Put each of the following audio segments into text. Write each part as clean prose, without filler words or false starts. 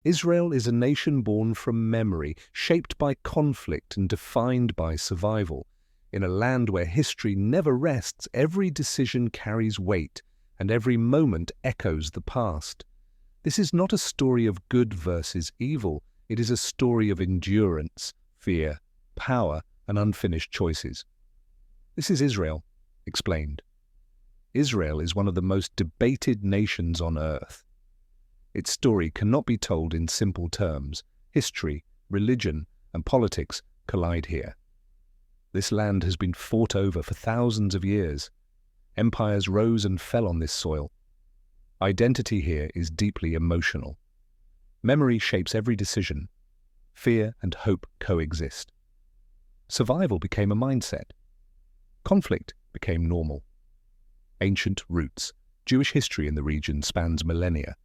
Israel is a nation born from memory, shaped by conflict and defined by survival. In a land where history never rests, every decision carries weight, and every moment echoes the past. This is not a story of good versus evil. It is a story of endurance, fear, power, and unfinished choices. This is Israel, explained. Israel is one of the most debated nations on earth. Its story cannot be told in simple terms. History, religion, and politics collide here. This land has been fought over for thousands of years. Empires rose and fell on this soil. Identity here is deeply emotional. Memory shapes every decision. Fear and hope coexist. Survival became a mindset. Conflict became normal. Ancient roots. Jewish history in the region spans millennia.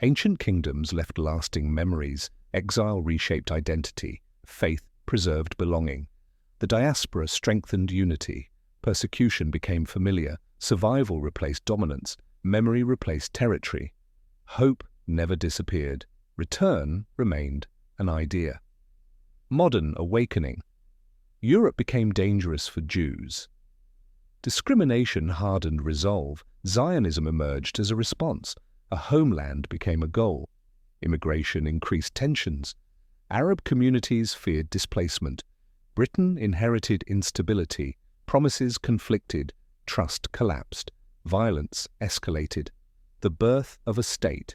Ancient kingdoms left lasting memories. Exile reshaped identity. Faith preserved belonging. The diaspora strengthened unity. Persecution became familiar. Survival replaced dominance. Memory replaced territory. Hope never disappeared. Return remained an idea. Modern awakening. Europe became dangerous for Jews. Discrimination hardened resolve. Zionism emerged as a response. A homeland became a goal. Immigration increased tensions. Arab communities feared displacement. Britain inherited instability. Promises conflicted. Trust collapsed. Violence escalated. The birth of a state.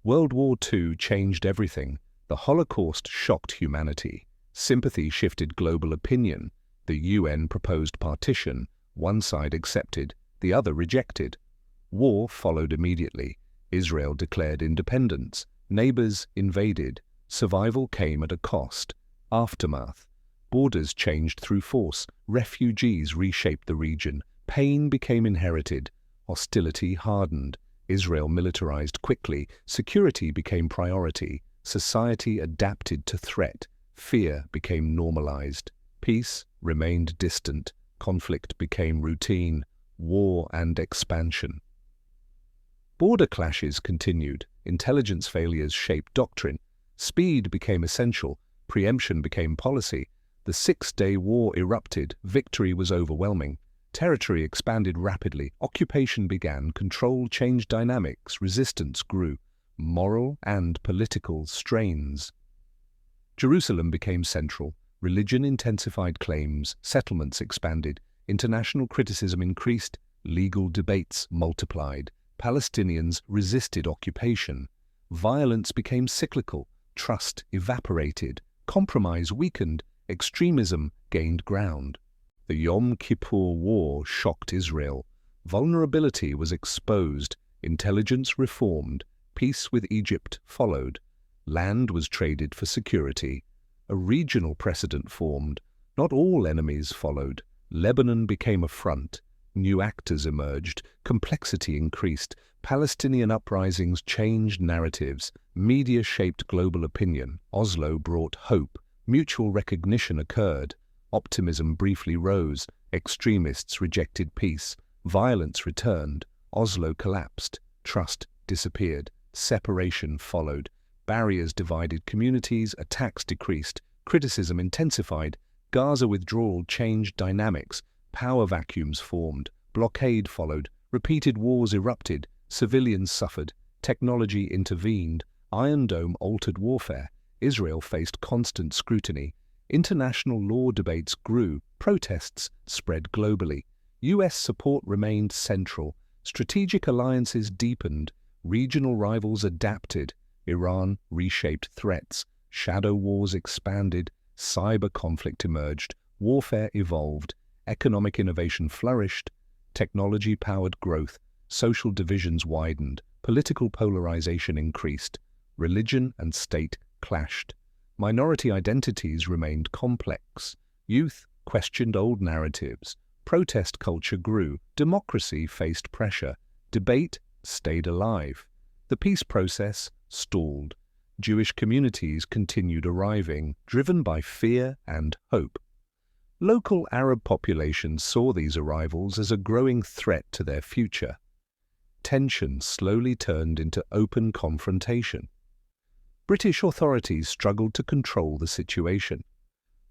World War II changed everything. The Holocaust shocked humanity. Sympathy shifted global opinion. The UN proposed partition. One side accepted, the other rejected. War followed immediately. Israel declared independence. Neighbors invaded. Survival came at a cost. Aftermath. Borders changed through force. Refugees reshaped the region. Pain became inherited. Hostility hardened. Israel militarized quickly. Security became priority. Society adapted to threat. Fear became normalized. Peace remained distant. Conflict became routine. War and expansion. Border clashes continued. Intelligence failures shaped doctrine. Speed became essential. Preemption became policy. The Six-Day War erupted. Victory was overwhelming. Territory expanded rapidly. Occupation began. Control changed dynamics. Resistance grew. Moral and political strains. Jerusalem became central. Religion intensified claims. Settlements expanded. International criticism increased. Legal debates multiplied. Palestinians resisted occupation. Violence became cyclical. Trust evaporated. Compromise weakened. Extremism gained ground. The Yom Kippur War shocked Israel. Vulnerability was exposed. Intelligence reformed. Peace with Egypt followed. Land was traded for security. A regional precedent formed. Not all enemies followed. Lebanon became a front. New actors emerged. Complexity increased. Palestinian uprisings changed narratives. Media shaped global opinion. Oslo brought hope. Mutual recognition occurred. Optimism briefly rose. Extremists rejected peace. Violence returned. Oslo collapsed. Trust disappeared. Separation followed. Barriers divided communities. Attacks decreased. Criticism intensified. Gaza withdrawal changed dynamics. Power vacuums formed. Blockade followed. Repeated wars erupted. Civilians suffered. Technology intervened. Iron Dome altered warfare. Israel faced constant scrutiny. International law debates grew. Protests spread globally. US support remained central. Strategic alliances deepened. Regional rivals adapted. Iran reshaped threats. Shadow wars expanded. Cyber conflict emerged. Warfare evolved. Economic innovation flourished. Technology-powered growth. Social divisions widened. Political polarization increased. Religion and state clashed. Minority identities remained complex. Youth questioned old narratives. Protest culture grew. Democracy faced pressure. Debate stayed alive. The peace process stalled. Jewish communities continued arriving, driven by fear and hope. Local Arab populations saw these arrivals as a growing threat to their future. Tension slowly turned into open confrontation. British authorities struggled to control the situation.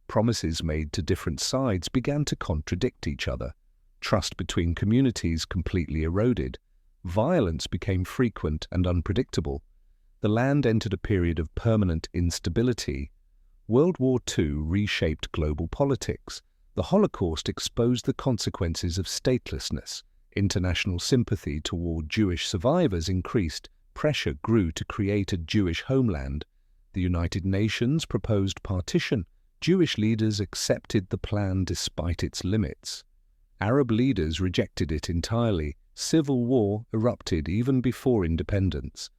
Promises made to different sides began to contradict each other. Trust between communities completely eroded. Violence became frequent and unpredictable. The land entered a period of permanent instability. World War II reshaped global politics. The Holocaust exposed the consequences of statelessness. International sympathy toward Jewish survivors increased. Pressure grew to create a Jewish homeland. The United Nations proposed partition. Jewish leaders accepted the plan despite its limits. Arab leaders rejected it entirely. Civil war erupted even before independence.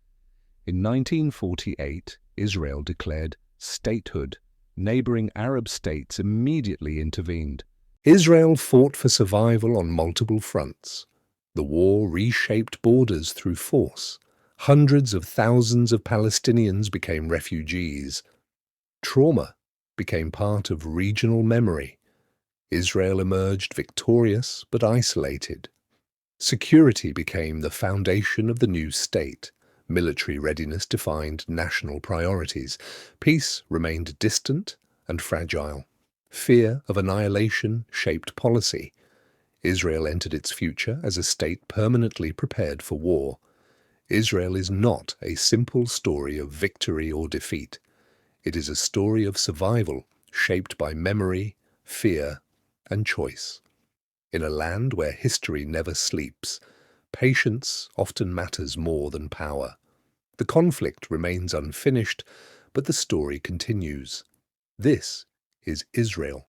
In 1948, Israel declared statehood. Neighboring Arab states immediately intervened. Israel fought for survival on multiple fronts. The war reshaped borders through force. Hundreds of thousands of Palestinians became refugees. Trauma became part of regional memory. Israel emerged victorious but isolated. Security became the foundation of the new state. Military readiness defined national priorities. Peace remained distant and fragile. Fear of annihilation shaped policy. Israel entered its future as a state permanently prepared for war. Israel is not a simple story of victory or defeat. It is a story of survival shaped by memory, fear, and choice. In a land where history never sleeps, patience often matters more than power. The conflict remains unfinished, but the story continues. This is Israel.